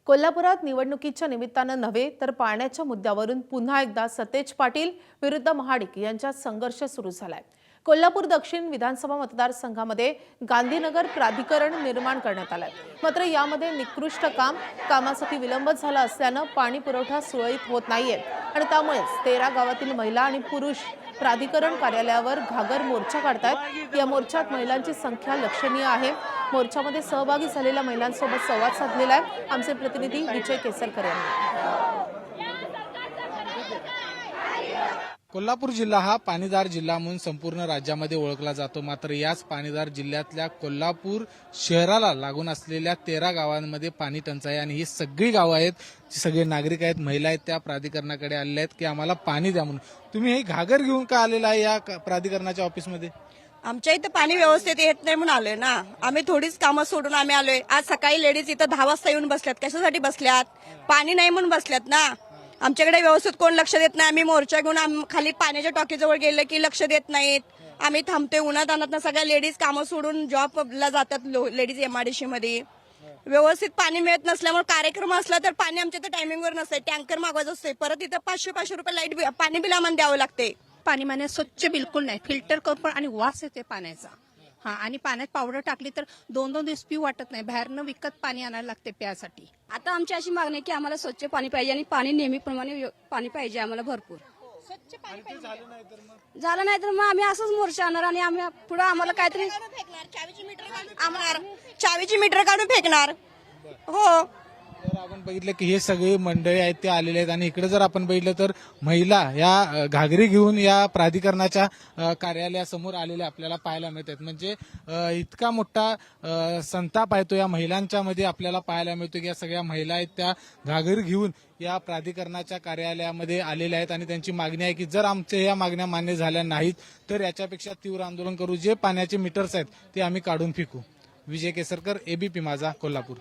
कोल्हापुरात निवडणुकीच्या निमित्तानं नव्हे तर पाण्याच्या मुद्द्यावरून पुन्हा एकदा सतेज पाटील विरुद्ध महाडिक यांच्यात संघर्ष सुरू झालाय। कोल्हापूर दक्षिण विधानसभा मतदारसंघामध्ये गांधीनगर प्राधिकरण निर्माण करण्यात आलंय। मात्र यामध्ये निकृष्ट कामासाठी विलंब झाला असल्यानं पाणी पुरवठा सुरळीत होत नाहीये आणि त्यामुळेच 13 गावातील महिला आणि पुरुष प्राधिकरण कार्यालयावर घागर मोर्चा काढतायत। या मोर्चात महिलांची संख्या लक्षणीय आहे। मोर्चामध्ये सहभागी झालेल्या महिलांसोबत संवाद साधलेला आहे आमचे प्रतिनिधी विजय केसरकर यांनी। कोल्हापूर जिल्हा हा पाणीदार जिल्हा म्हणून संपूर्ण राज्यामध्ये ओळखला जातो। मात्र याच पाणीदार जिल्ह्यातल्या कोल्हापूर शहराला लागून असलेल्या 13 गावांमध्ये पाणी टंचाई आणि ही सगळी गावं आहेत, जी सगळे नागरिक आहेत, महिला आहेत, त्या प्राधिकरणाकडे आलेल्या आहेत की आम्हाला पाणी द्या म्हणून। तुम्ही हे घागर घेऊन का आलेला आहे या प्राधिकरणाच्या ऑफिसमध्ये? आमच्या इथं पाणी व्यवस्थित येत नाही म्हणून आलोय ना आम्ही। थोडीच कामं सोडून आम्ही आलोय। आज सकाळी लेडीज इथं 10 वाजता येऊन बसल्यात। कशासाठी बसल्यात? पाणी नाही म्हणून बसल्यात ना। आमच्याकडे व्यवस्थित कोण लक्ष देत नाही। आम्ही मोर्चा घेऊन खाली पाण्याच्या टाकीजवळ गेलं की लक्ष देत नाहीत। आम्ही थांबतोय उन्हात आणत, सगळ्या लेडीज कामं सोडून जॉबला जातात लेडीज एमआयडीसी मध्ये। व्यवस्थित पाणी मिळत नसल्यामुळे कार्यक्रम असला तर पाणी आमच्या इथं टायमिंगवर नसतंय, टँकर मागवायचं असतंय। परत इथं 500 रुपये लाईट पाणी बिल आम्हाला द्यावं लागते। पाणी माने स्वच्छ बिलकुल नाही, फिल्टर करून पण आणि वास येते पाण्याचा। आणि पाण्यात पावडर टाकली तर 2-2 दिवस पिऊ वाटत नाही। बाहेरनं विकत पाणी आणायला लागते प्यासाठी। आता आमची अशी मागणी आहे की आम्हाला स्वच्छ पाणी पाहिजे आणि पाणी नेहमीप्रमाणे पाणी पाहिजे आम्हाला भरपूर। स्वच्छ पाणी पाहिजे। झालं नाही तर मग आम्ही असंच मोर्चा आणणार आणि आम्ही पुढे आम्हाला काहीतरी चावीची मीटर काढून फेकणार। हो, तर आपण बघितलं की हे सगळे मंडळी आहेत ते आलेले आहेत आणि इकडे जर आपण बघितलं तर महिला या घागरी घेऊन या प्राधिकरणाच्या कार्यालयासमोर आलेल्या आपल्याला पाहायला मिळतात। म्हणजे इतका मोठा संताप आहे तो या महिलांच्या मध्ये आपल्याला पाहायला मिळतो की या सगळ्या महिला आहेत त्या घागरी घेऊन या प्राधिकरणाच्या कार्यालयामध्ये आलेल्या आहेत आणि त्यांची मागणी आहे की जर आमच्या या मागण्या मान्य झाल्या नाहीत तर याच्यापेक्षा तीव्र आंदोलन करू। जे पाण्याचे मीटर्स आहेत ते आम्ही काढून फेकू। विजय केसरकर, एबीपी माझा, कोल्हापूर।